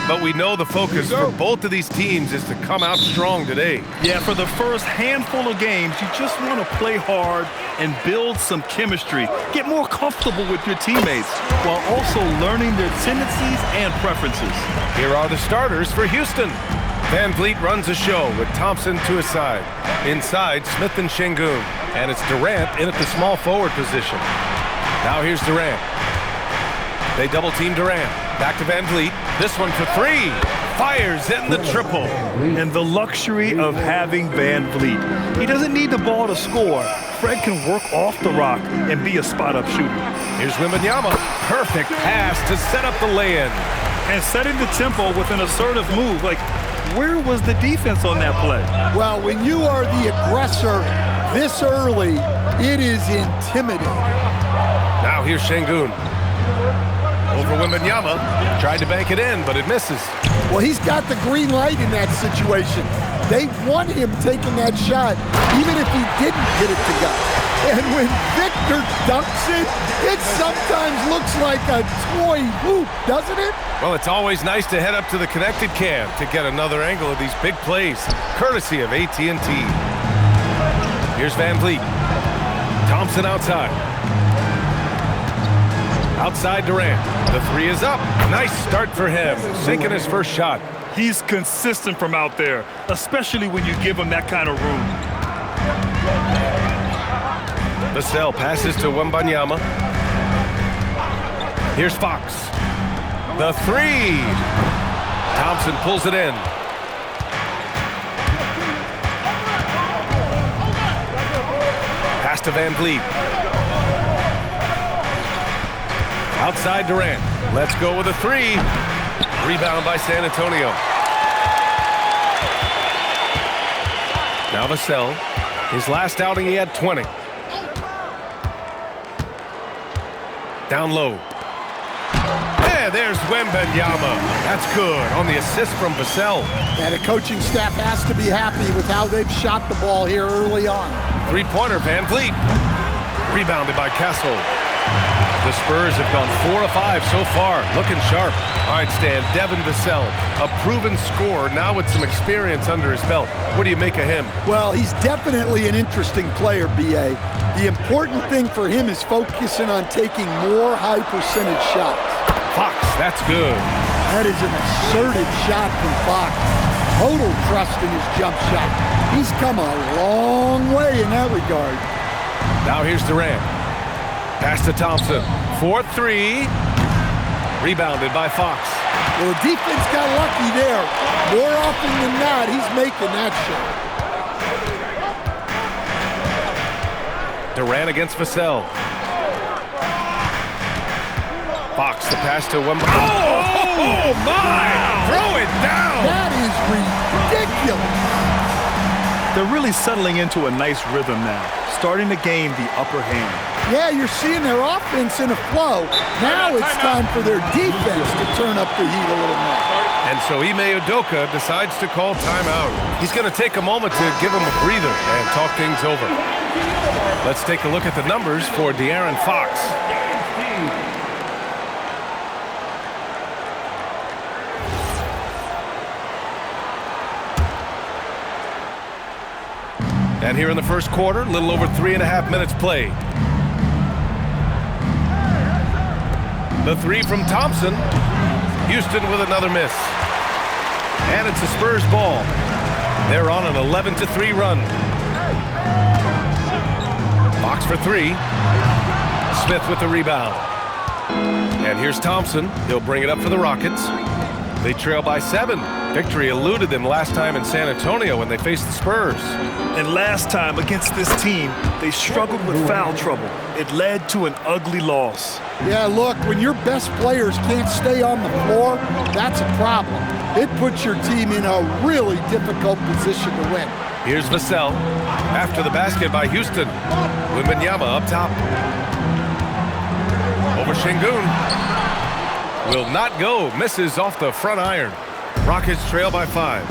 But we know the focus for both of these teams is to come out strong today. Yeah, for the first handful of games, you just want to play hard and build some chemistry. Get more comfortable with your teammates while also learning their tendencies and preferences. Here are the starters for Houston. Van Vliet runs a show with Thompson to his side. Inside, Smith and Şengün. And it's Durant in at the small forward position. Now here's Durant. They double team Durant. Back to Van Vliet. This one for three. Fires in the triple. And the luxury of having Van Vliet. He doesn't need the ball to score. Fred can work off the rock and be a spot-up shooter. Here's Wembanyama. Perfect pass to set up the lay-in. And setting the tempo with an assertive move. Like, where was the defense on that play? Well, when you are the aggressor this early, it is intimidating. Now here's Şengün. Over Wembanyama. Tried to bank it in, but it misses. Well, he's got the green light in that situation. They want him taking that shot, even if he didn't get it to go. And when Victor dunks it, it sometimes looks like a toy hoop, doesn't it? Well, it's always nice to head up to the connected cam to get another angle of these big plays, courtesy of AT&T. Here's Van Vliet. Thompson outside. Outside Durant. The three is up. Nice start for him, sinking his first shot. He's consistent from out there, especially when you give him that kind of room. Vassell passes to Wembanyama. Here's Fox. The three. Thompson pulls it in. Pass to Van Vliet. Outside Durant. Let's go with a three. Rebound by San Antonio. Now Vassell. His last outing, he had 20. Down low. Yeah, there's Wembanyama. That's good on the assist from Vassell. And the coaching staff has to be happy with how they've shot the ball here early on. Three-pointer, Van Vliet. Rebounded by Kessel. The Spurs have gone 4 of 5 so far, looking sharp. All right, Stan, Devin Vassell, a proven scorer, now with some experience under his belt. What do you make of him? Well, he's definitely an interesting player, B.A. The important thing for him is focusing on taking more high-percentage shots. Fox, that's good. That is an assertive shot from Fox. Total trust in his jump shot. He's come a long way in that regard. Now here's Durant. Pass to Thompson. 4-3. Rebounded by Fox. Well, the defense got lucky there. More often than not, he's making that shot. Durant against Vassell. Fox, the pass to Wembanyama. Oh, my! Throw it down! That is ridiculous. They're really settling into a nice rhythm now, starting to gain the upper hand. Yeah, you're seeing their offense in a flow. Now it's time for their defense to turn up the heat a little more. And so Ime Udoka decides to call timeout. He's going to take a moment to give him a breather and talk things over. Let's take a look at the numbers for De'Aaron Fox. And here in the first quarter, a little over 3.5 minutes played. The three from Thompson. Houston with another miss. And it's a Spurs ball. They're on an 11-3 run. Fox for three. Smith with the rebound. And here's Thompson. He'll bring it up for the Rockets. They trail by 7. Victory eluded them last time in San Antonio when they faced the Spurs. And last time against this team, they struggled with foul trouble. It led to an ugly loss. Yeah, look, when your best players can't stay on the floor, that's a problem. It puts your team in a really difficult position to win. Here's Vassell. After the basket by Houston. Wembanyama up top. Over Şengün. Will not go. Misses off the front iron. Rockets trail by 5.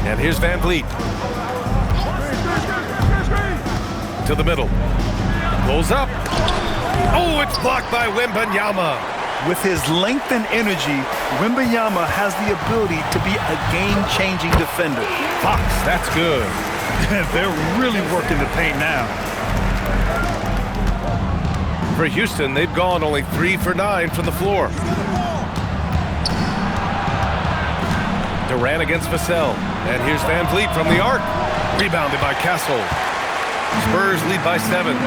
And here's Van Vliet. To the middle. Pulls up. Oh, it's blocked by Wembanyama. With his length and energy, Wembanyama has the ability to be a game-changing defender. Fox, that's good. They're really working the paint now. For Houston, they've gone only 3 for 9 from the floor. Durant against Vassell. And here's Van Vliet from the arc. Rebounded by Castle. Spurs lead by 7.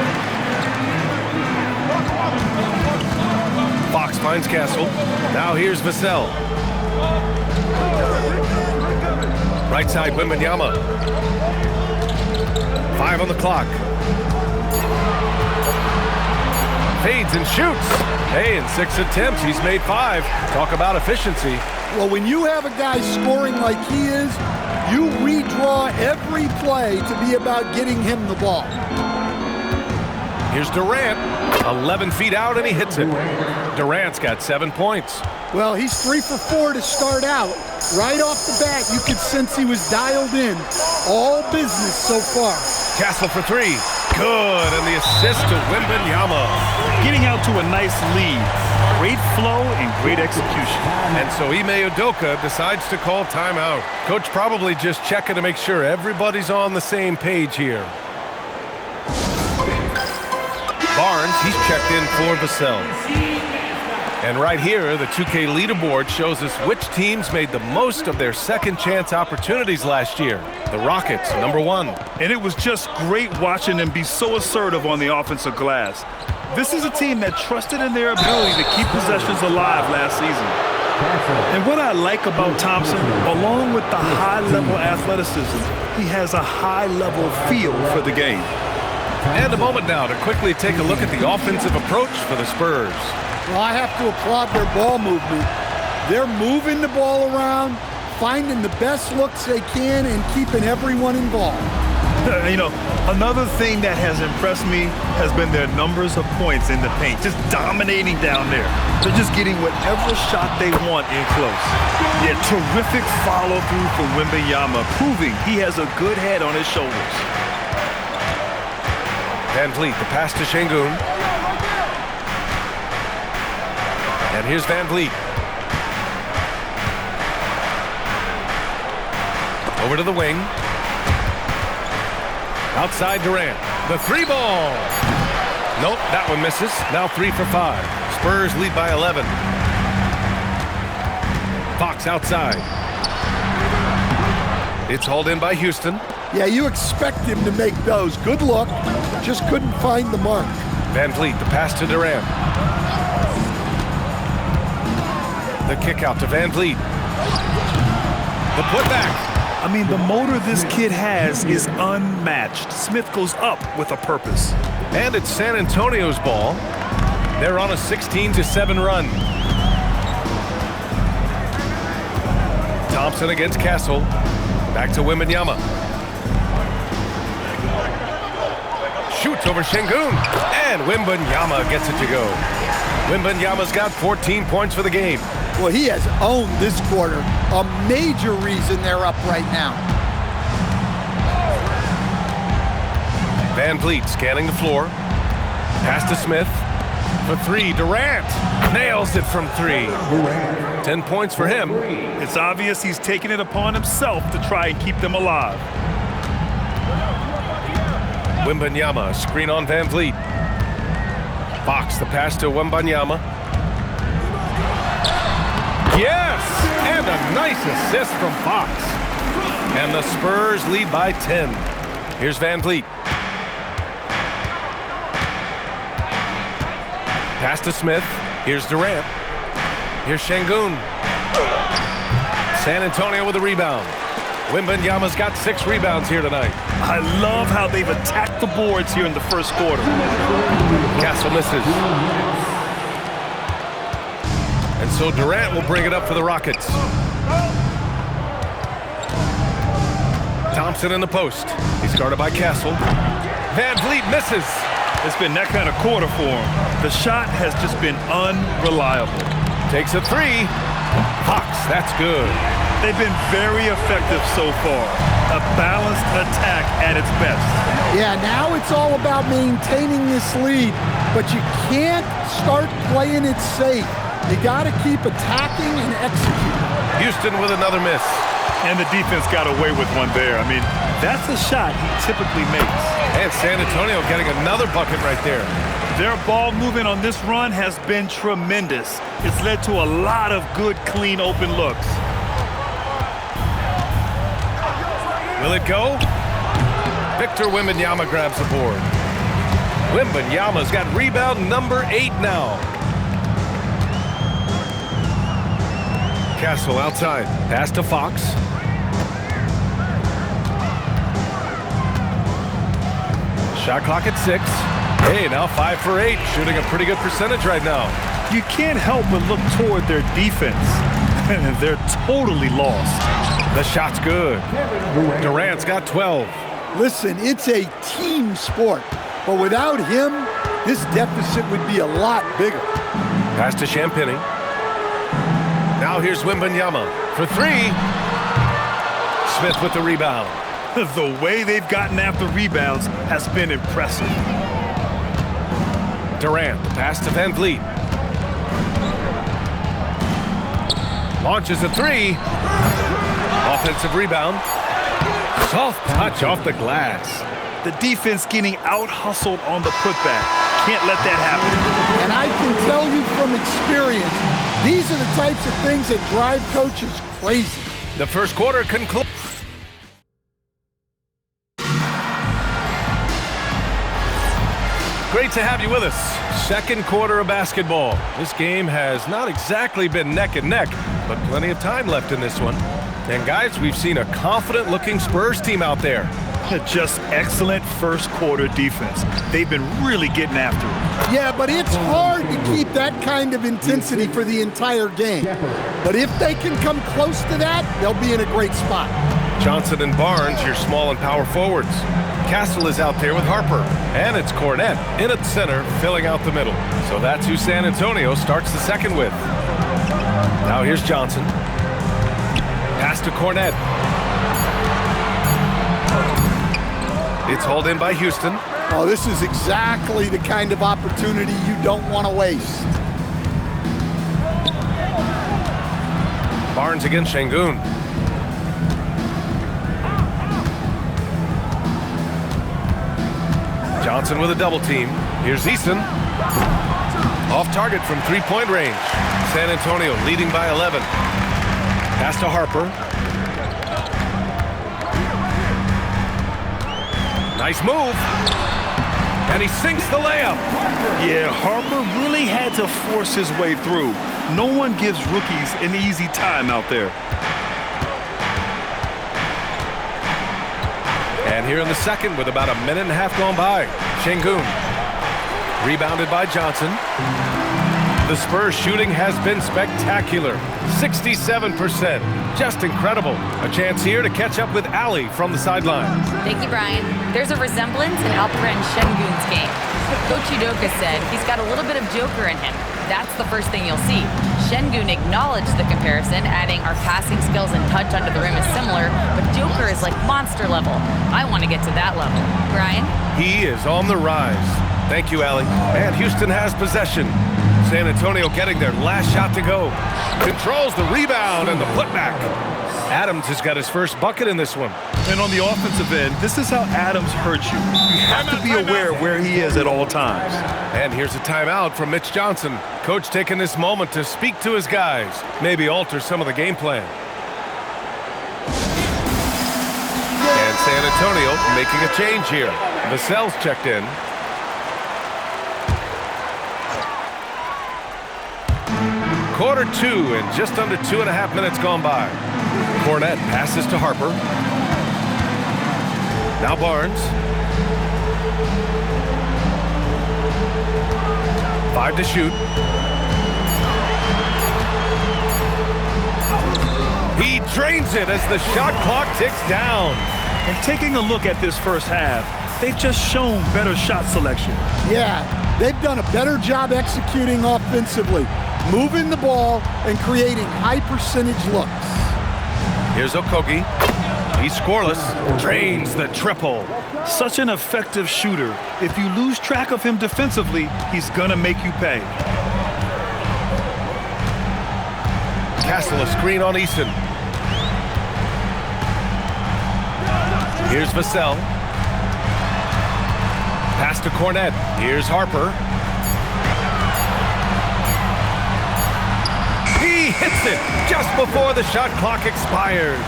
Fox finds Castle. Now here's Vassell. Right side, Wembanyama. 5 on the clock. Fades and shoots. Hey, in 6 attempts, he's made 5. Talk about efficiency. Well, when you have a guy scoring like he is, you redraw every play to be about getting him the ball. Here's Durant, 11 feet out, and he hits it. Durant's got 7 points. Well, he's 3 for 4 to start out. Right off the bat, you could sense he was dialed in. All business so far. Castle for 3. Good, and the assist to Wembanyama. Getting out to a nice lead. Great flow and great execution. And so Ime Udoka decides to call timeout. Coach probably just checking to make sure everybody's on the same page here. Barnes, he's checked in for Vassell. And right here, the 2K leaderboard shows us which teams made the most of their second chance opportunities last year. The Rockets, number 1. And it was just great watching them be so assertive on the offensive glass. This is a team that trusted in their ability to keep possessions alive last season. And what I like about Thompson, along with the high-level athleticism, he has a high-level feel for the game. And a moment now to quickly take a look at the offensive approach for the Spurs. Well, I have to applaud their ball movement. They're moving the ball around, finding the best looks they can, and keeping everyone involved. You know, another thing that has impressed me has been their numbers of points in the paint, just dominating down there. They're just getting whatever shot they want in close. Yeah, terrific follow-through from Wembanyama, proving he has a good head on his shoulders. Van Vliet, the pass to Şengün. And here's Van Vliet. Over to the wing. Outside Durant. The 3 ball. Nope, that one misses. Now 3 for 5. Spurs lead by 11. Fox outside. It's hauled in by Houston. Yeah, you expect him to make those. Good look. Just couldn't find the mark. Van Vliet, the pass to Durant. The kick out to Van Vliet. The putback. I mean, the motor this kid has is unmatched. Smith goes up with a purpose. And it's San Antonio's ball. They're on a 16-7 run. Thompson against Castle. Back to Wembanyama. Shoots over Şengün. And Wembanyama gets it to go. Wembanyama's got 14 points for the game. Well, he has owned this quarter. A major reason they're up right now. Van Vliet scanning the floor. Pass to Smith. For 3, Durant. Nails it from 3. 10 points for him. It's obvious he's taking it upon himself to try and keep them alive. Wembanyama, screen on Van Vliet. Fox, the pass to Wembanyama. Yes! And a nice assist from Fox. And the Spurs lead by 10. Here's Van Vliet. Pass to Smith. Here's Durant. Here's Şengün. San Antonio with a rebound. Wembanyama's got 6 rebounds here tonight. I love how they've attacked the boards here in the first quarter. Castle misses. And so Durant will bring it up for the Rockets. Thompson in the post. He's guarded by Castle. Van Vliet misses. It's been that kind of quarter for him. The shot has just been unreliable. Takes a 3. Fox, that's good. They've been very effective so far. A balanced attack at its best. Yeah, now it's all about maintaining this lead, but you can't start playing it safe. You got to keep attacking and executing. Houston with another miss. And the defense got away with one there. I mean, that's a shot he typically makes. And San Antonio getting another bucket right there. Their ball movement on this run has been tremendous. It's led to a lot of good, clean, open looks. Will it go? Victor Wembanyama grabs the board. Wembanyama's got rebound number 8 now. Castle outside. Pass to Fox. Shot clock at 6. Hey, now 5 for 8. Shooting a pretty good percentage right now. You can't help but look toward their defense. They're totally lost. The shot's good. Durant's got 12. Listen, it's a team sport. But without him, this deficit would be a lot bigger. Pass to Champagny. Now here's Wembanyama for 3. Smith with the rebound. The way they've gotten after rebounds has been impressive. Durant, pass to Van Vliet. Launches a 3. Offensive rebound. Soft touch off the glass. The defense getting out-hustled on the putback. Can't let that happen. And I can tell you from experience, these are the types of things that drive coaches crazy. The first quarter concludes. Great to have you with us. Second quarter of basketball. This game has not exactly been neck and neck, but plenty of time left in this one. And guys, we've seen a confident-looking Spurs team out there. Just excellent first quarter defense. They've been really getting after it. Yeah, but it's hard to keep that kind of intensity for the entire game. But if they can come close to that, they'll be in a great spot. Johnson and Barnes, your small and power forwards. Castle is out there with Harper. And it's Cornette in at center, filling out the middle. So that's who San Antonio starts the second with. Now here's Johnson. Pass to Cornette. It's hauled in by Houston. Oh, this is exactly the kind of opportunity you don't want to waste. Barnes against Şengün. Johnson with a double team. Here's Eason. Off target from three-point range. San Antonio leading by 11. Pass to Harper. Nice move. And he sinks the layup. Yeah, Harper really had to force his way through. No one gives rookies an easy time out there. And here in the second with about a minute and a half gone by. Şengün. Rebounded by Johnson. The Spurs shooting has been spectacular. 67%. Just incredible. A chance here to catch up with Ali from the sideline. Thank you, Brian. There's a resemblance in Alperen Şengün's game. Coach Udoka said he's got a little bit of Joker in him. That's the first thing you'll see. Şengün acknowledged the comparison, adding our passing skills and touch under the rim is similar, but Joker is like monster level. I want to get to that level. Brian? He is on the rise. Thank you, Ali. And Houston has possession. San Antonio getting their last shot to go. Controls the rebound and the putback. Adams has got his first bucket in this one. And on the offensive end, this is how Adams hurts you. You have to be aware where he is at all times. And here's a timeout from Mitch Johnson. Coach taking this moment to speak to his guys. Maybe alter some of the game plan. And San Antonio making a change here. Vassell's checked in. Quarter 2 and just under 2.5 minutes gone by. Cornette passes to Harper. Now Barnes. 5 to shoot. He drains it as the shot clock ticks down. And taking a look at this first half, they've just shown better shot selection. Yeah, they've done a better job executing offensively, moving the ball and creating high percentage looks. Here's Okogie. He's scoreless. Drains the triple. Such an effective shooter. If you lose track of him defensively, he's gonna make you pay. Castle, a screen on Easton. Here's Vassell. Pass to Cornette. Here's Harper. He hits it just before the shot clock expires.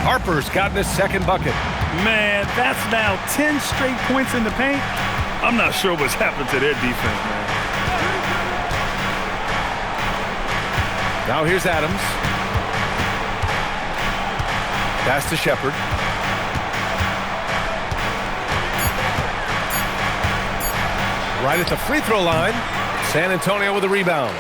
Harper's gotten his second bucket. Man, that's now 10 straight points in the paint. I'm not sure what's happened to their defense, man. Now here's Adams. Pass to Shepard. Right at the free throw line. San Antonio with a rebound.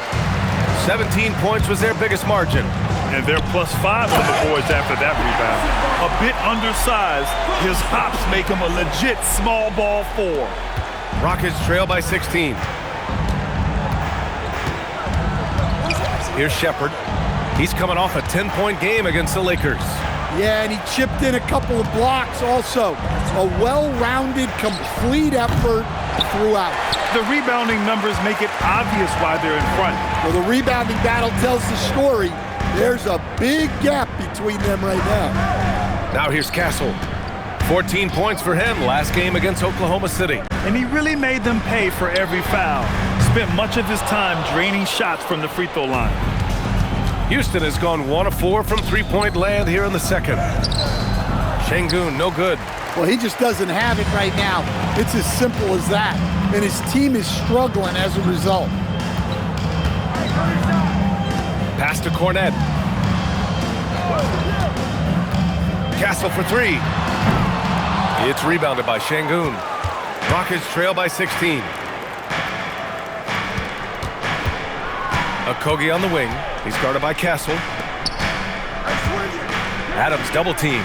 17 points was their biggest margin. And they're +5 on the boards after that rebound. A bit undersized, his hops make him a legit small ball 4. Rockets trail by 16. Here's Shepard. He's coming off a 10-point game against the Lakers. Yeah, and he chipped in a couple of blocks also. A well-rounded, complete effort throughout. The rebounding numbers make it obvious why they're in front. Well, the rebounding battle tells the story. There's a big gap between them right now. Now here's Castle. 14 points for him last game against Oklahoma City. And he really made them pay for every foul. Spent much of his time draining shots from the free throw line. Houston has gone 1 of 4 from three-point land here in the second. Şengün, no good. Well, he just doesn't have it right now. It's as simple as that. And his team is struggling as a result. Pass to Cornette. Castle for 3. It's rebounded by Şengün. Rockets trail by 16. Okogie on the wing. He's guarded by Castle. Adams double team.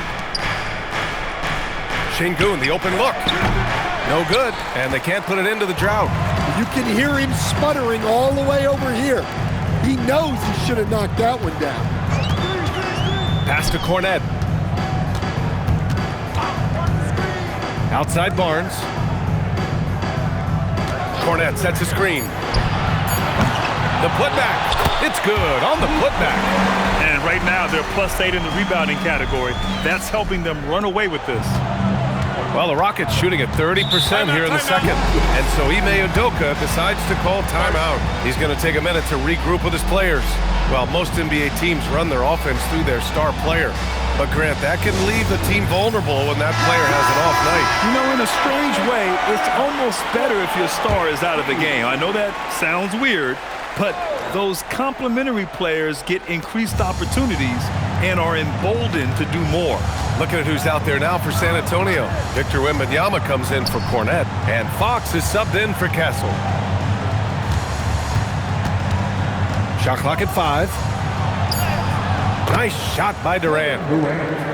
Şengün, the open look. No good, and they can't put it into the drought. You can hear him sputtering all the way over here. He knows he should have knocked that one down. Pass to Cornette. Outside Barnes. Cornette sets a screen. The putback. It's good on the putback. And right now they're +8 in the rebounding category. That's helping them run away with this. Well, the Rockets shooting at 30% here in the second. And so Ime Udoka decides to call timeout. He's going to take a minute to regroup with his players. Well, most NBA teams run their offense through their star player. But, Grant, that can leave the team vulnerable when that player has an off night. You know, in a strange way, it's almost better if your star is out of the game. I know that sounds weird, but those complementary players get increased opportunities and are emboldened to do more. Looking at who's out there now for San Antonio. Victor Wembanyama comes in for Cornette, and Fox is subbed in for Castle. Shot clock at 5. Nice shot by Durant.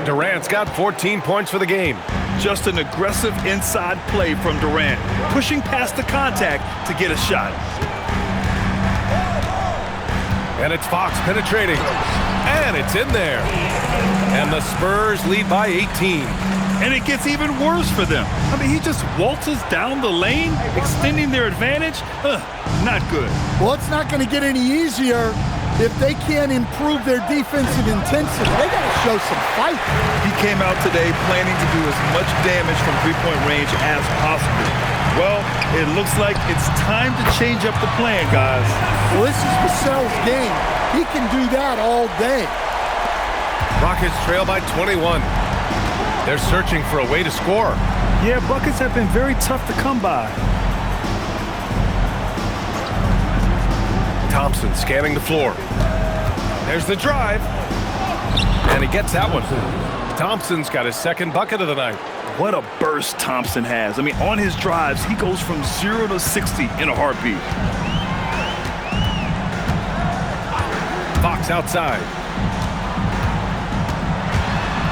Durant's got 14 points for the game. Just an aggressive inside play from Durant, pushing past the contact to get a shot. And it's Fox penetrating. And it's in there. And the Spurs lead by 18. And it gets even worse for them. I mean, he just waltzes down the lane, extending their advantage. Not good. Well, it's not going to get any easier if they can't improve their defensive intensity. They got to show some fight. He came out today planning to do as much damage from three-point range as possible. Well, it looks like it's time to change up the plan, guys. Well, this is Vassell's game. He can do that all day. Rockets trail by 21. They're searching for a way to score. Yeah, buckets have been very tough to come by. Thompson scanning the floor. There's the drive. And he gets that one. Thompson's got his second bucket of the night. What a burst Thompson has. I mean, on his drives, he goes from 0 to 60 in a heartbeat. Fox outside.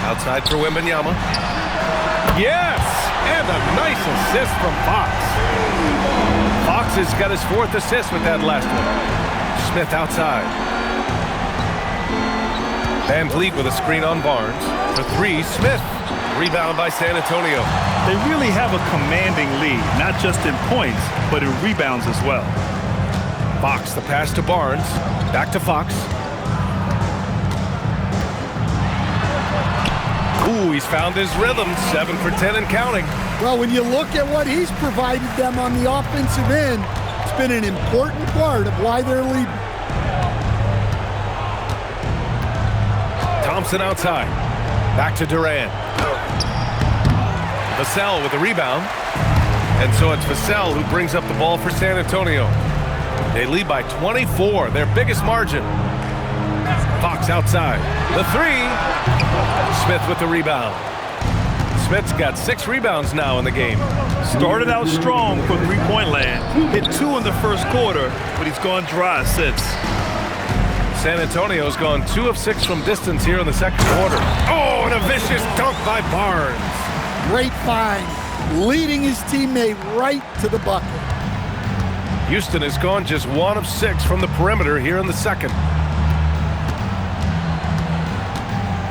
Outside for Wembanyama. Yes! And a nice assist from Fox. Fox has got his 4th assist with that last one. Smith outside. Van Vliet with a screen on Barnes. For 3, Smith. Rebound by San Antonio. They really have a commanding lead, not just in points, but in rebounds as well. Fox, the pass to Barnes. Back to Fox. Ooh, he's found his rhythm. 7 for 10 and counting. Well, when you look at what he's provided them on the offensive end, it's been an important part of why they're leading. Thompson outside. Back to Durant. Vassell with the rebound. And so it's Vassell who brings up the ball for San Antonio. They lead by 24, their biggest margin. Fox outside. The three. Smith with the rebound. Smith's got 6 rebounds now in the game. Started out strong for three-point land. Hit 2 in the first quarter, but he's gone dry since. San Antonio's gone 2 of 6 from distance here in the second quarter. Oh, and a vicious dunk by Barnes. Great find, leading his teammate right to the bucket. Houston has gone just 1 of 6 from the perimeter here in the second.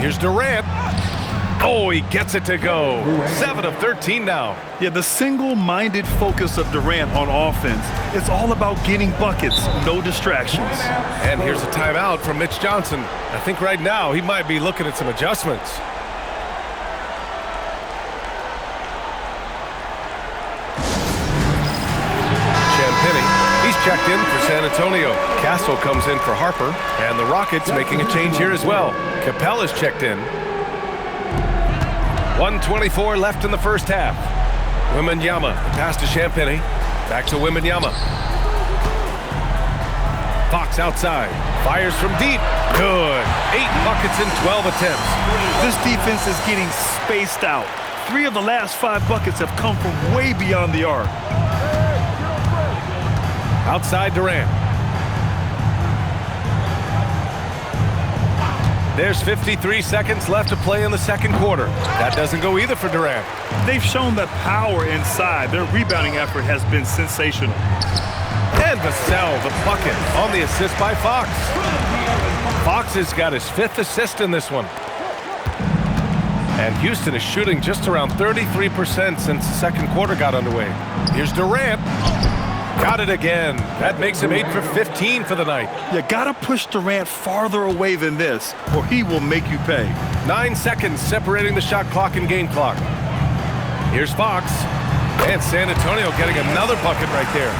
Here's Durant. Oh, he gets it to go. 7 of 13 now. Yeah, the single-minded focus of Durant on offense, it's all about getting buckets, no distractions. And here's a timeout from Mitch Johnson. I think right now he might be looking at some adjustments. Champagny, he's checked in for San Antonio. Castle comes in for Harper, and the Rockets making a change here as well. Capella's checked in. 1:24 left in the first half. Wembanyama, pass to Champagny. Back to Wembanyama. Fox outside. Fires from deep. Good. 8 buckets in 12 attempts. This defense is getting spaced out. 3 of the last 5 buckets have come from way beyond the arc. Outside Durant. There's 53 seconds left to play in the second quarter. That doesn't go either for Durant. They've shown the power inside. Their rebounding effort has been sensational. And Vassell, the bucket, on the assist by Fox. Fox has got his 5th assist in this one. And Houston is shooting just around 33% since the second quarter got underway. Here's Durant. Got it again. That makes him 8 for 15 for the night. You gotta push Durant farther away than this, or he will make you pay. 9 seconds separating the shot clock and game clock. Here's Fox. And San Antonio getting another bucket right there.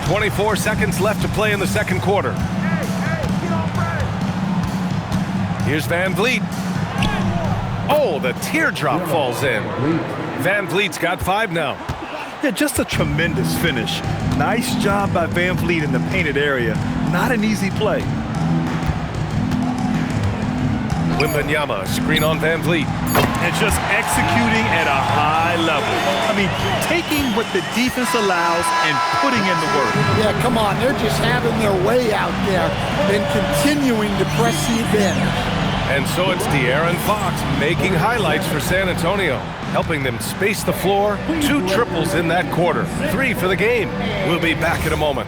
24 seconds left to play in the second quarter. Here's Van Vliet. Oh, the teardrop falls in. Van Vliet's got 5 now. Yeah, just a tremendous finish. Nice job by Van Vliet in the painted area. Not an easy play. Wembanyama, screen on Van Vliet. And just executing at a high level. I mean, taking what the defense allows and putting in the work. Yeah, come on. They're just having their way out there and continuing to press the advantage. And so it's De'Aaron Fox making highlights for San Antonio, helping them space the floor. 2 triples in that quarter. 3 for the game. We'll be back in a moment.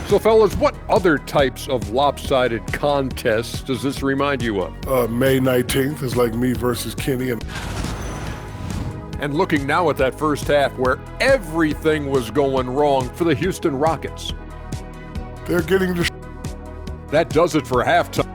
So, fellas, what other types of lopsided contests does this remind you of? May 19th is like me versus Kenny. And looking now at that first half where everything was going wrong for the Houston Rockets. They're getting the That does it for halftime.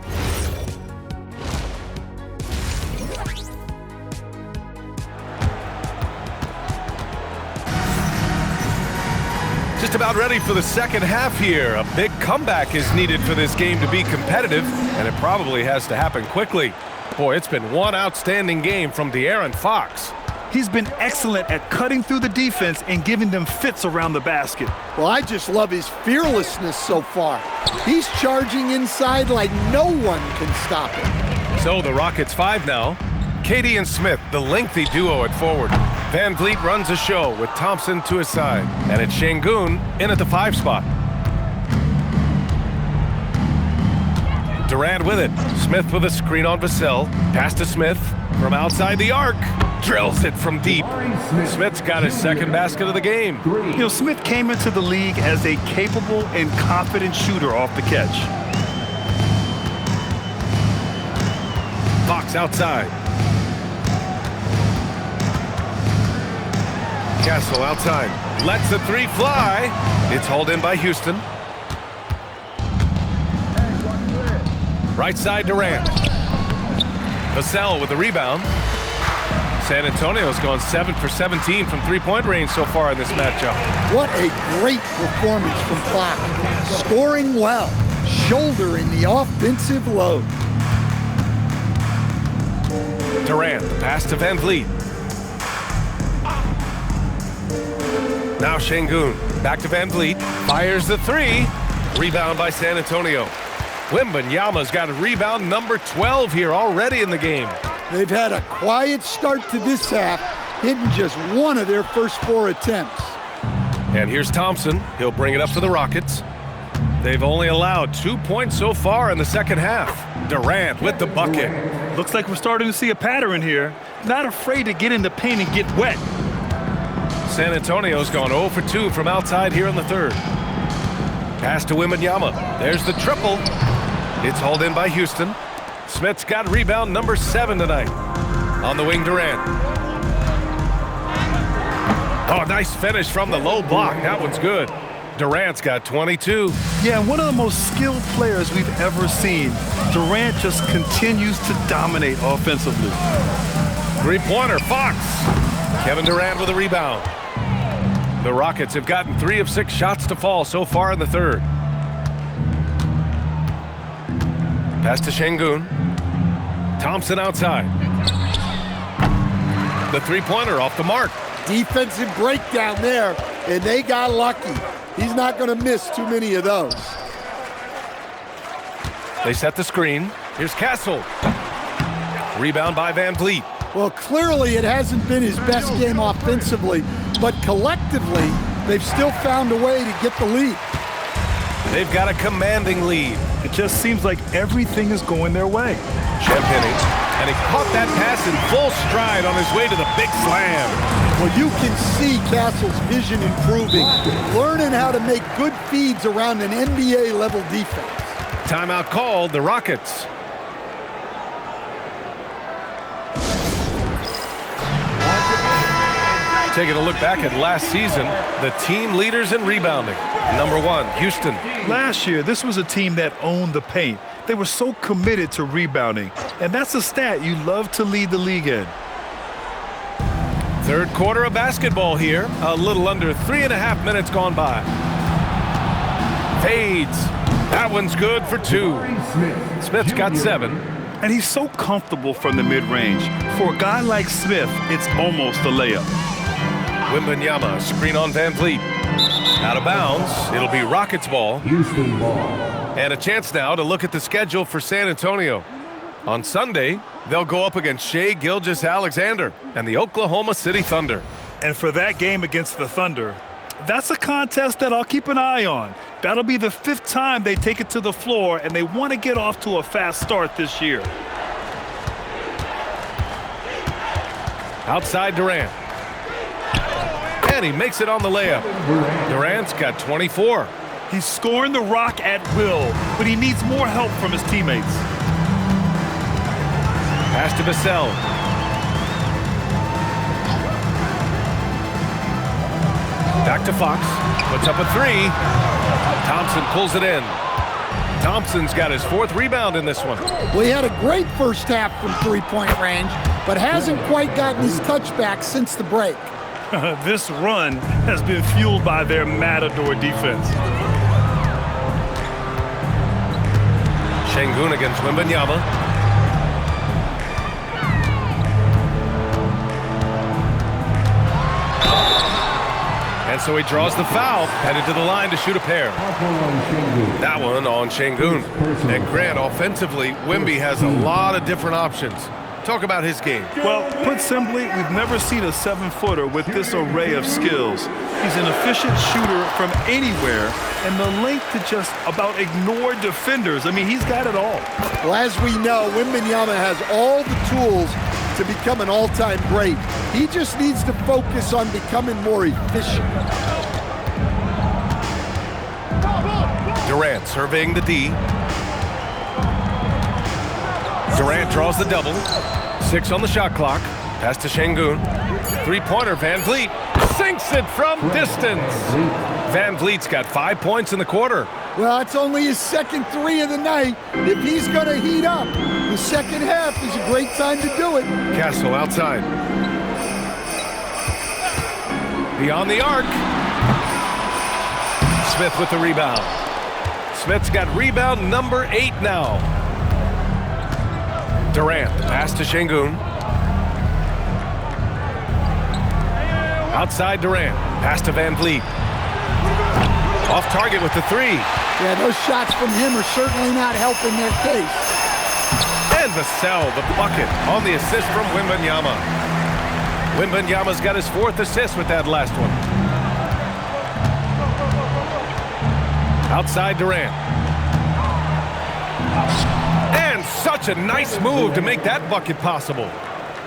Just about ready for the second half here. A big comeback is needed for this game to be competitive, and it probably has to happen quickly. Boy, it's been one outstanding game from De'Aaron Fox. He's been excellent at cutting through the defense and giving them fits around the basket. Well, I just love his fearlessness so far. He's charging inside like no one can stop him. So the Rockets 5 now. KD and Smith, the lengthy duo at forward. Van Vliet runs a show with Thompson to his side. And it's Şengün in at the 5 spot. Durant with it. Smith with a screen on Vassell. Pass to Smith from outside the arc. Drills it from deep. Smith's got his second basket of the game. You know, Smith came into the league as a capable and confident shooter off the catch. Fox outside. Castle outside. Lets the three fly. It's hauled in by Houston. Right side Durant. Vassell with the rebound. San Antonio's gone 7 for 17 from three-point range so far in this matchup. What a great performance from Fox. Scoring well, shouldering the offensive load. Durant, the pass to Van Vliet. Now Şengün, back to Van Vliet. Fires the three. Rebound by San Antonio. Wembanyama's got a rebound number 12 here already in the game. They've had a quiet start to this half, hitting just one of their first 4 attempts. And here's Thompson. He'll bring it up for the Rockets. They've only allowed 2 points so far in the second half. Durant with the bucket. Looks like we're starting to see a pattern here. Not afraid to get in the paint and get wet. San Antonio's gone 0 for 2 from outside here in the third. Pass to Wembanyama. There's the triple. It's hauled in by Houston. Smith's got rebound number 7 tonight. On the wing, Durant. Oh, nice finish from the low block. That one's good. Durant's got 22. Yeah, one of the most skilled players we've ever seen. Durant just continues to dominate offensively. Three-pointer, Fox. Kevin Durant with a rebound. The Rockets have gotten 3 of 6 shots to fall so far in the third. Pass to Şengün. Thompson outside. The three-pointer off the mark. Defensive breakdown there, and they got lucky. He's not going to miss too many of those. They set the screen. Here's Castle. Rebound by Van Vliet. Well, clearly it hasn't been his best game offensively, but collectively, they've still found a way to get the lead. They've got a commanding lead. It just seems like everything is going their way. Champagny, and he caught that pass in full stride on his way to the big slam. Well, you can see Castle's vision improving, learning how to make good feeds around an NBA-level defense. Timeout called, the Rockets. Taking a look back at last season, the team leaders in rebounding. Number 1, Houston. Last year, this was a team that owned the paint. They were so committed to rebounding, and that's a stat you love to lead the league in. Third quarter of basketball here. A little under 3.5 minutes gone by. Fades. That one's good for 2. Smith's got 7. And he's so comfortable from the mid-range. For a guy like Smith, it's almost a layup. Wembanyama, screen on Van Vliet. Out of bounds. It'll be Rockets ball. Houston ball. And a chance now to look at the schedule for San Antonio. On Sunday, they'll go up against Shai Gilgeous-Alexander and the Oklahoma City Thunder. And for that game against the Thunder, that's a contest that I'll keep an eye on. That'll be the 5th time they take it to the floor, and they want to get off to a fast start this year. Outside Durant. And he makes it on the layup. Durant's got 24. He's scoring the rock at will, but he needs more help from his teammates. Pass to Vassell. Back to Fox. Puts up a 3. Thompson pulls it in. Thompson's got his 4th rebound in this one. Well, he had a great first half from three-point range, but hasn't quite gotten his touchback since the break. This run has been fueled by their Matador defense. Şengün against Wembanyama. And so he draws the foul, headed to the line to shoot a pair. That one on Şengün. And Grant, offensively, Wemby has a lot of different options. Talk about his game. Well, put simply, we've never seen a 7-footer with this array of skills. He's an efficient shooter from anywhere, and the length to just about ignore defenders. I mean, he's got it all. Well, as we know, Wembanyama has all the tools to become an all-time great. He just needs to focus on becoming more efficient. Durant surveying the D. Durant draws the double. 6 on the shot clock. Pass to Şengün. Three-pointer, Van Vliet. sinks it from distance. Van Vliet's got 5 points in the quarter. Well, it's only his second 3 of the night. If he's going to heat up, the second half is a great time to do it. Castle outside. Beyond the arc. Smith with the rebound. Smith's got rebound number 8 now. Durant, pass to Şengün. Outside Durant, pass to Van Vliet. Off target with the 3. Yeah, those shots from him are certainly not helping their case. And Vassell, the bucket, on the assist from Wembanyama. Wembanyama's got his 4th assist with that last one. Outside Durant. And such a nice move to make that bucket possible.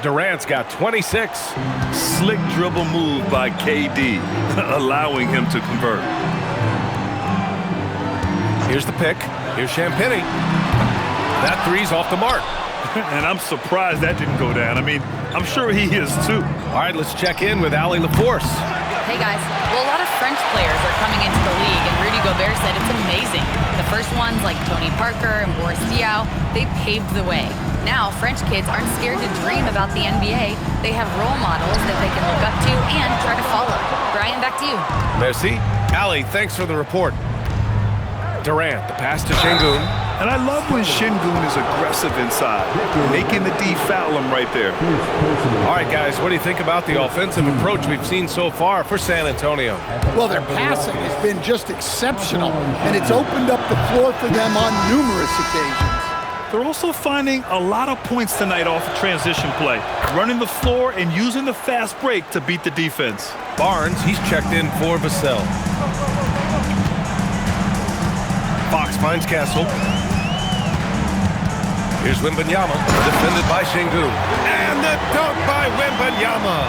Durant's got 26. Slick dribble move by KD, allowing him to convert. Here's the pick. Here's Champagnie. That 3's off the mark. And I'm surprised that didn't go down. I mean, I'm sure he is too. All right, let's check in with Allie LaForce. Hey guys, well, a lot of French players are coming into the league, and Rudy Gobert said it's amazing. The first ones, like Tony Parker and Boris Diaw, they paved the way. Now, French kids aren't scared to dream about the NBA. They have role models that they can look up to and try to follow. Brian, back to you. Merci. Allie, thanks for the report. Durant, the pass to Şengün. And I love when Şengün is aggressive inside, making the D foul him right there. All right, guys, what do you think about the offensive approach we've seen so far for San Antonio? Well, their passing has been just exceptional, and it's opened up the floor for them on numerous occasions. They're also finding a lot of points tonight off of transition play, running the floor and using the fast break to beat the defense. Barnes, he's checked in for Vassell. Fox finds Castle. Here's Wembanyama, defended by Şengün. And the dunk by Wembanyama.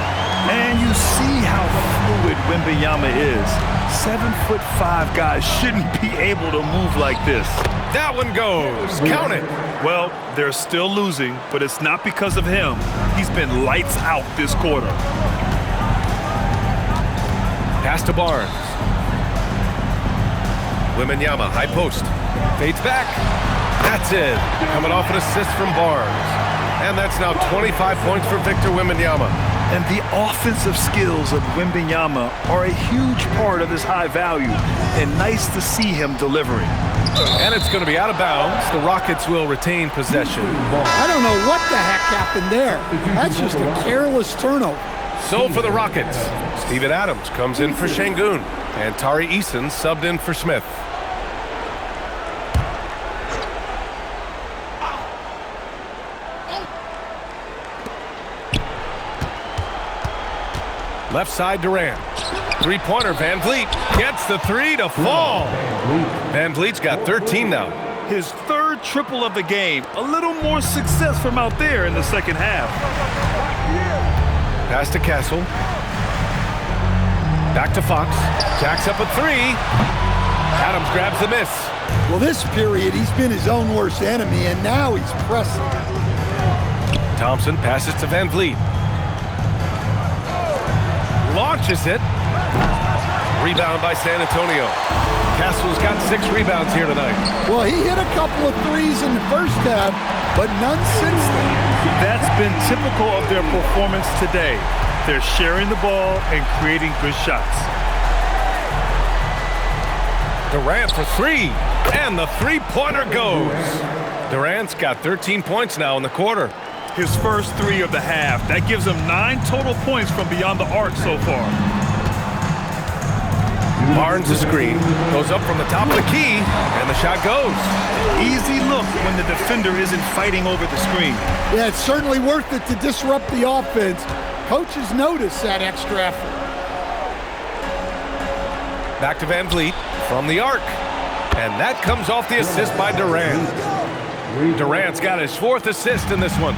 And you see how fluid Wembanyama is. 7'5" guys shouldn't be able to move like this. That one goes. Count it. Well, they're still losing, but it's not because of him. He's been lights out this quarter. Pass to Barnes. Wembanyama, high post. Fades back. That's it. Coming off an assist from Barnes. And that's now 25 points for Victor Wembanyama. And the offensive skills of Wembanyama are a huge part of his high value. And nice to see him delivering. And it's going to be out of bounds. The Rockets will retain possession. I don't know what the heck happened there. That's just a careless turnover. So for the Rockets, Steven Adams comes in for Şengün. And Tari Eason subbed in for Smith. Left side Durant. Three-pointer, Van Vliet gets the 3 to fall. Van Vliet's got 13 now. His 3rd triple of the game. A little more success from out there in the second half. Pass to Castle. Back to Fox. Jacks up a 3. Adams grabs the miss. Well, this period, he's been his own worst enemy, and now he's pressing. Thompson passes to Van Vliet. Launches it. Rebound by San Antonio. Castle's got 6 rebounds here tonight. Well, he hit a couple of threes in the first half, but none since then. That's been typical of their performance today. They're sharing the ball and creating good shots. Durant for 3, and the 3-pointer goes. Durant's got 13 points now in the quarter. His first 3 of the half. That gives him 9 total points from beyond the arc so far. Barnes the screen, goes up from the top of the key, and the shot goes. Easy look when the defender isn't fighting over the screen. Yeah, it's certainly worth it to disrupt the offense. Coaches notice that extra effort. Back to Van Vliet from the arc, and that comes off the assist by Durant. Durant's got his 4th assist in this one.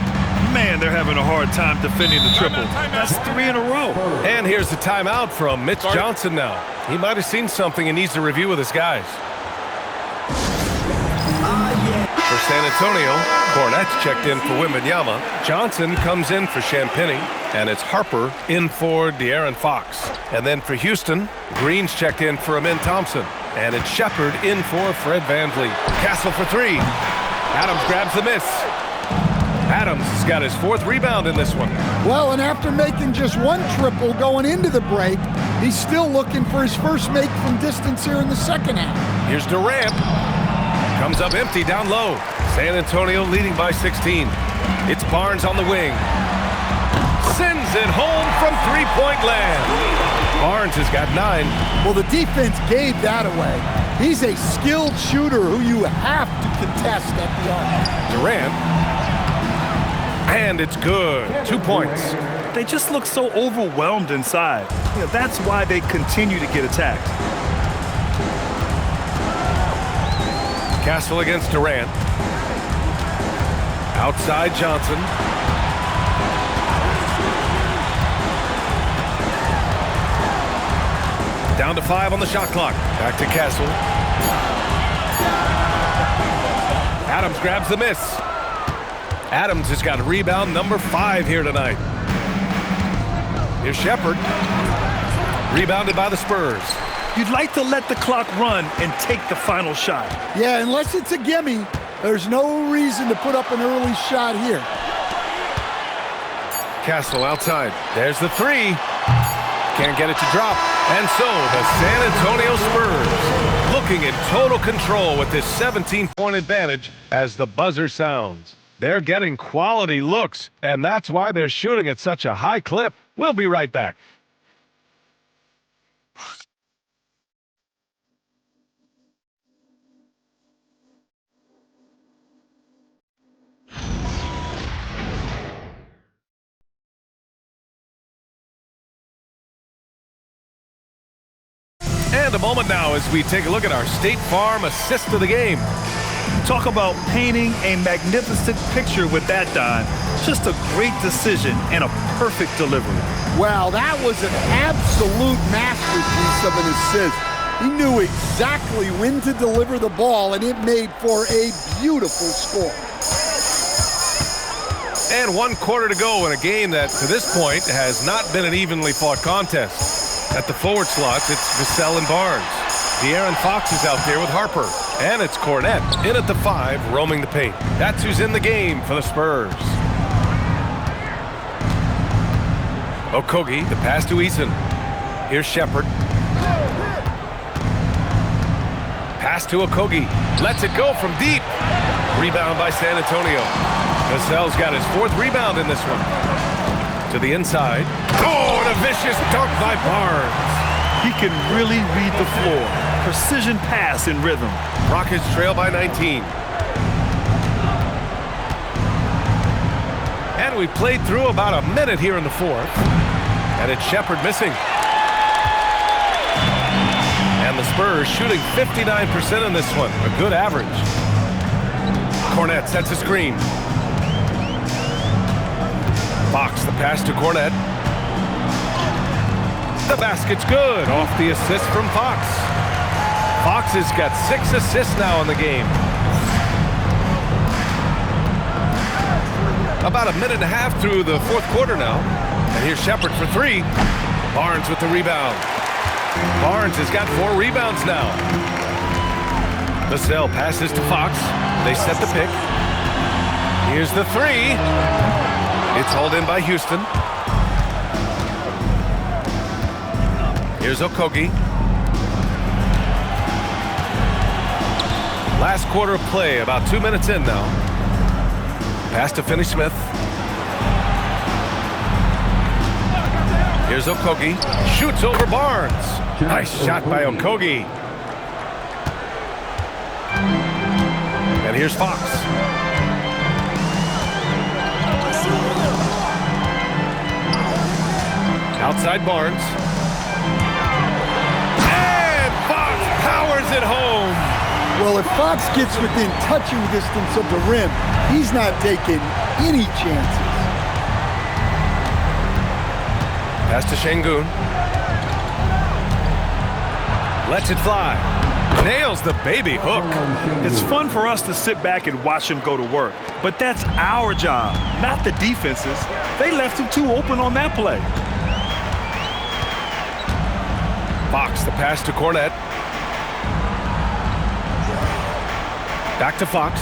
Man, they're having a hard time defending the triple. That's 3 in a row. And here's the timeout from Mitch Johnson now. He might have seen something and needs to review with his guys. For San Antonio, Cornett's checked in for Wembanyama. Johnson comes in for Champagny, and it's Harper in for De'Aaron Fox. And then for Houston, Green's checked in for Amin Thompson, and it's Shepard in for Fred VanVleet. Castle for three. Adams grabs the miss. Adams has got his 4th rebound in this one. Well, and after making just one triple going into the break, he's still looking for his first make from distance here in the second half. Here's Durant. Comes up empty down low. San Antonio leading by 16. It's Barnes on the wing. Sends it home from three-point land. Barnes has got 9. Well, the defense gave that away. He's a skilled shooter who you have to contest at the arc. Durant. And it's good. 2 points. They just look so overwhelmed inside. That's why they continue to get attacked. Castle against Durant. Outside Johnson. Down to 5 on the shot clock. Back to Castle. Adams grabs the miss. Adams has got rebound number 5 here tonight. Here's Shepard. Rebounded by the Spurs. You'd like to let the clock run and take the final shot. Yeah, unless it's a gimme, there's no reason to put up an early shot here. Castle outside. There's the 3. Can't get it to drop. And so the San Antonio Spurs looking in total control with this 17-point advantage as the buzzer sounds. They're getting quality looks, and that's why they're shooting at such a high clip. We'll be right back. And a moment now as we take a look at our State Farm assist of the game. Talk about painting a magnificent picture with that, Don. Just a great decision and a perfect delivery. Wow, that was an absolute masterpiece of an assist. He knew exactly when to deliver the ball, and it made for a beautiful score. And 1 quarter to go in a game that, to this point, has not been an evenly fought contest. At the forward slots, it's Vassell and Barnes. De'Aaron Fox is out there with Harper. And it's Cornett in at the 5, roaming the paint. That's who's in the game for the Spurs. Okogie, the pass to Eason. Here's Shepard. Pass to Okogie. Lets it go from deep. Rebound by San Antonio. Vassell's got his 4th rebound in this one. To the inside. Oh, and a vicious dunk by Barnes. He can really read the floor. Precision pass in rhythm. Rockets trail by 19. And we played through about a minute here in the 4th. And it's Shepard missing. And the Spurs shooting 59% in this one. A good average. Cornett sets a screen. Fox, the pass to Cornett. The basket's good off the assist from Fox. Fox has got 6 assists now in the game. About a minute and a half through the 4th quarter now. And here's Shepard for 3. Barnes with the rebound. Barnes has got 4 rebounds now. Vassell passes to Fox. They set the pick. Here's the 3. It's hauled in by Houston. Here's Okogie. Last quarter of play, about 2 minutes in now. Pass to Finney-Smith. Here's Okogie. Shoots over Barnes. Nice shot by Okogie. And here's Fox. Outside Barnes. And Fox powers it home. Well, if Fox gets within touching distance of the rim, he's not taking any chances. Pass to Şengün. Lets it fly. Nails the baby hook. It's fun for us to sit back and watch him go to work, but that's our job, not the defense's. They left him too open on that play. Fox, the pass to Cornette. Back to Fox.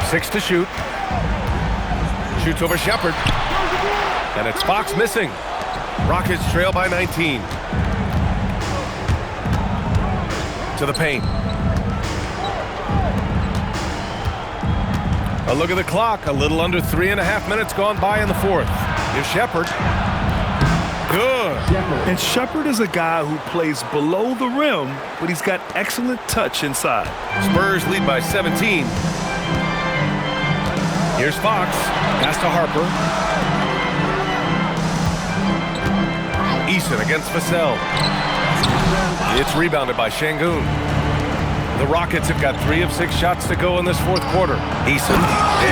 6 to shoot. Shoots over Shepard. And it's Fox missing. Rockets trail by 19. To the paint. A look at the clock. A little under 3.5 minutes gone by in the fourth. Here's Shepard. Good. And Shepard is a guy who plays below the rim, but he's got excellent touch inside. Spurs lead by 17. Here's Fox. Pass to Harper. Eason against Vassell. It's rebounded by Şengün. The Rockets have got 3 of 6 shots to go in this fourth quarter. Eason.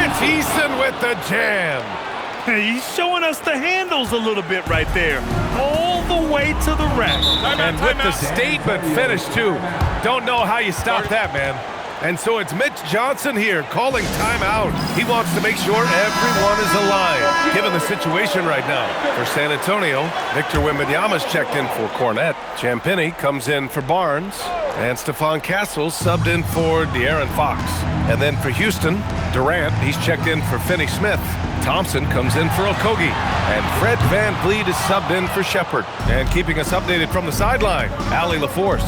It's Eason with the jam. He's showing us the handles a little bit right there. All the way to the rack. And with the statement finish, too. Don't know how you stop that, man. And so it's Mitch Johnson here calling timeout. He wants to make sure everyone is aligned, given the situation right now. For San Antonio, Victor Wembanyama's checked in for Cornette. Champagnie comes in for Barnes. And Stephon Castles subbed in for De'Aaron Fox. And then for Houston, Durant, he's checked in for Finney-Smith. Thompson comes in for Okogie. And Fred VanVleet is subbed in for Shepard. And keeping us updated from the sideline, Allie LaForce.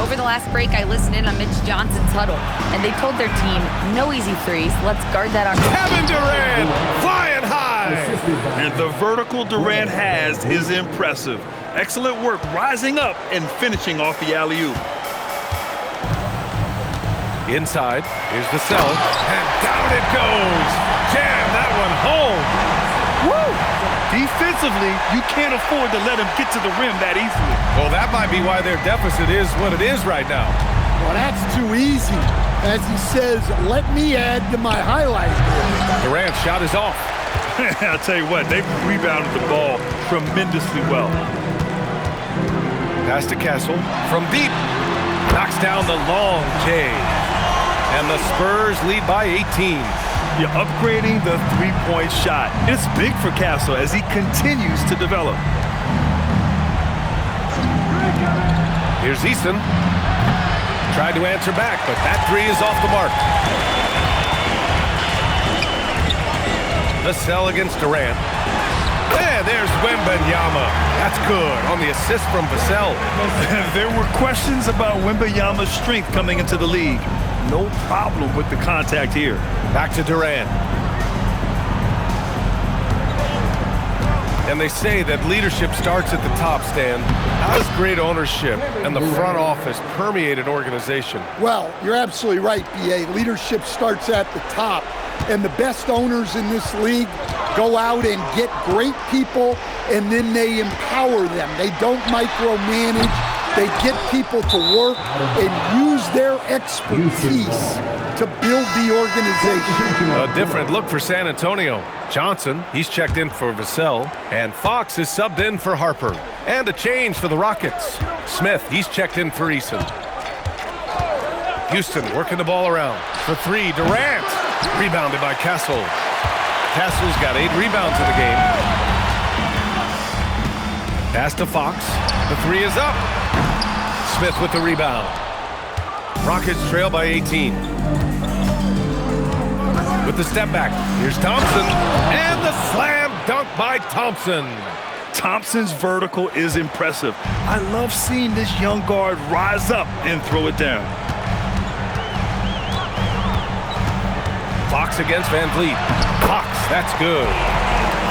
Over the last break, I listened in on Mitch Johnson's huddle, and they told their team, no easy threes. Let's guard that on. Kevin Durant flying high. And the vertical Durant has is impressive. Excellent work rising up and finishing off the alley-oop. Inside, here's Vassell, and down it goes. Jam that one home. Woo! Defensively, you can't afford to let him get to the rim that easily. Well, that might be why their deficit is what it is right now. Well, that's too easy. As he says, let me add to my highlight. Durant's shot is off. I'll tell you what, they've rebounded the ball tremendously well. Pass to Castle from deep. Knocks down the long J. And the Spurs lead by 18. You're upgrading the three-point shot. It's big for Castle as he continues to develop. Here's Eason. Tried to answer back, but that three is off the mark. Vassell against Durant. And there's Wembanyama. That's good on the assist from Vassell. There were questions about Wembanyama's strength coming into the league. No problem with the contact here. Back to Durant. And they say that leadership starts at the top, Stan. How does great ownership and the front office permeate an organization? Well, you're absolutely right, B.A. Leadership starts at the top. And the best owners in this league go out and get great people, and then they empower them. They don't micromanage. They get people to work and use their expertise to build the organization. A different look for San Antonio. Johnson, he's checked in for Vassell, and Fox is subbed in for Harper. And a change for the Rockets. Smith, he's checked in for Eason. Houston working the ball around. For three, Durant. Rebounded by Castle. Castle's got 8 rebounds in the game. Pass to Fox. The three is up. Smith with the rebound. Rockets trail by 18. With the step back, here's Thompson. And the slam dunk by Thompson. Thompson's vertical is impressive. I love seeing this young guard rise up and throw it down. Fox against VanVleet. Fox, that's good.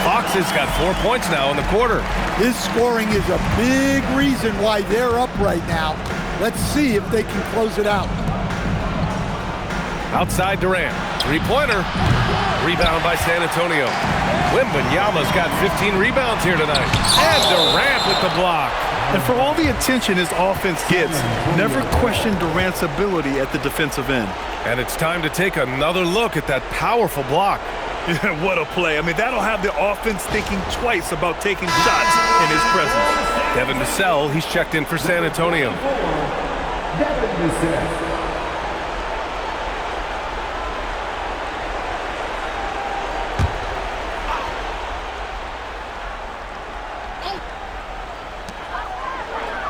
Fox has got 4 points now in the quarter. His scoring is a big reason why they're up right now. Let's see if they can close it out. Outside Durant. Three-pointer. Rebound by San Antonio. Wembanyama's got 15 rebounds here tonight. And Durant with the block. And for all the attention his offense gets, never question Durant's ability at the defensive end. And it's time to take another look at that powerful block. What a play. I mean, that'll have the offense thinking twice about taking shots in his presence. Devin Vassell, he's checked in for San Antonio.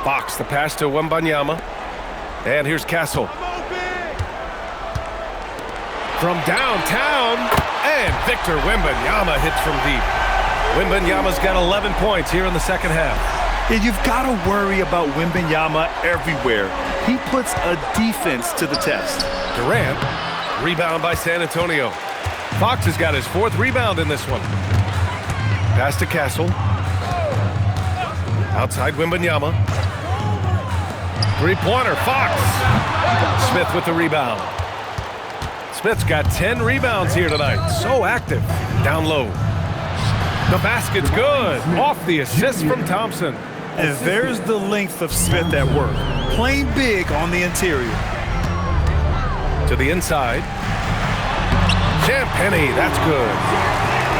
Fox, the pass to Wembanyama. And here's Castle. From downtown, and Victor Wembanyama hits from deep. Wembanyama's got 11 points here in the second half. And you've got to worry about Wembanyama everywhere. He puts a defense to the test. Durant, rebound by San Antonio. Fox has got his 4th rebound in this one. Pass to Castle. Outside Wembanyama. Three-pointer, Fox. Smith with the rebound. Smith's got 10 rebounds here tonight. So active. Down low. The basket's good. Off the assist from Thompson. And there's the length of Smith at work. Playing big on the interior. To the inside. Champagnie, that's good.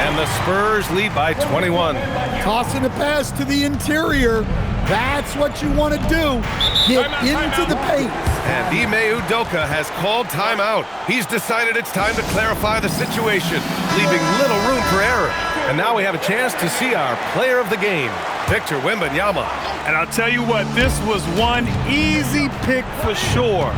And the Spurs lead by 21. Tossing a pass to the interior. That's what you want to do. Get into the paint. And Ime Udoka has called timeout. He's decided it's time to clarify the situation, leaving little room for error. And now we have a chance to see our player of the game, Victor Wembanyama. And I'll tell you what, this was one easy pick for sure.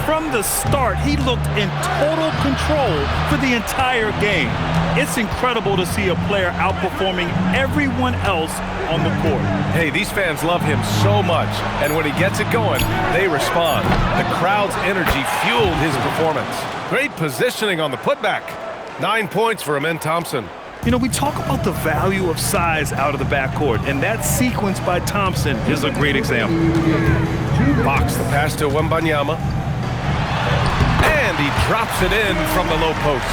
From the start, he looked in total control for the entire game. It's incredible to see a player outperforming everyone else on the court. Hey, these fans love him so much, and when he gets it going, they respond. The crowd's energy fueled his performance. Great positioning on the putback. 9 points for Amen Thompson. You know, we talk about the value of size out of the backcourt, and that sequence by Thompson is a great example. Fox, the pass to Wembanyama. And he drops it in from the low post.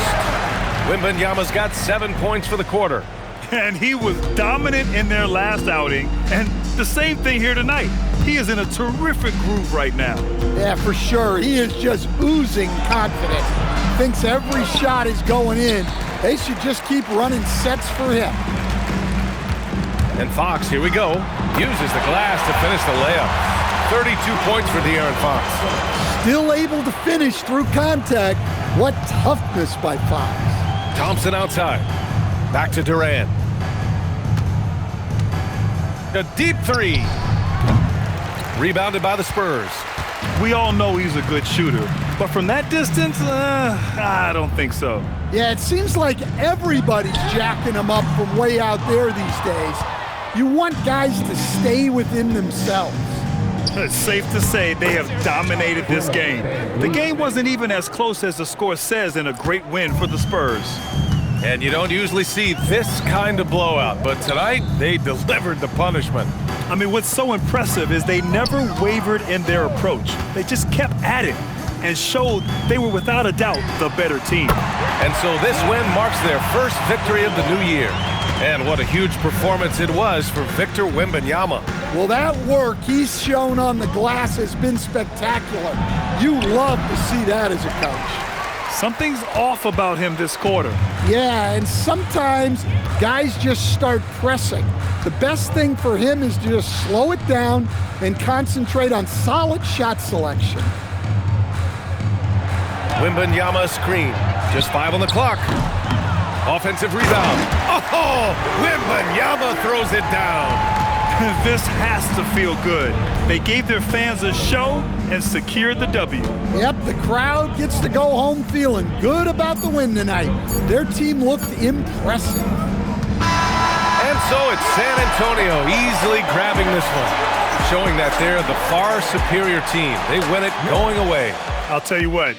Wembanyama's got 7 points for the quarter. And he was dominant in their last outing, and the same thing here tonight. He is in a terrific groove right now. Yeah, for sure. He is just oozing confidence. Thinks every shot is going in. They should just keep running sets for him. And Fox, here we go, uses the glass to finish the layup. 32 points for De'Aaron Fox. Still able to finish through contact. What toughness by Fox. Thompson outside. Back to Durant. A deep three. Rebounded by the Spurs. We all know he's a good shooter, but from that distance, I don't think so. Yeah, it seems like everybody's jacking him up from way out there these days. You want guys to stay within themselves. It's safe to say they have dominated this game. The game wasn't even as close as the score says in a great win for the Spurs. And you don't usually see this kind of blowout, but tonight they delivered the punishment. I mean, what's so impressive is they never wavered in their approach. They just kept at it and showed they were without a doubt the better team. And so this win marks their first victory of the new year. And what a huge performance it was for Victor Wembanyama. Well, that work he's shown on the glass has been spectacular. You love to see that as a coach. Something's off about him this quarter. Yeah, and sometimes guys just start pressing. The best thing for him is to just slow it down and concentrate on solid shot selection. Wembanyama screen. Just 5 on the clock. Offensive rebound. Oh, Wembanyama throws it down. This has to feel good. They gave their fans a show and secured the W. Yep, the crowd gets to go home feeling good about the win tonight. Their team looked impressive. And so it's San Antonio easily grabbing this one, showing that they're the far superior team. They win it going away. I'll tell you what,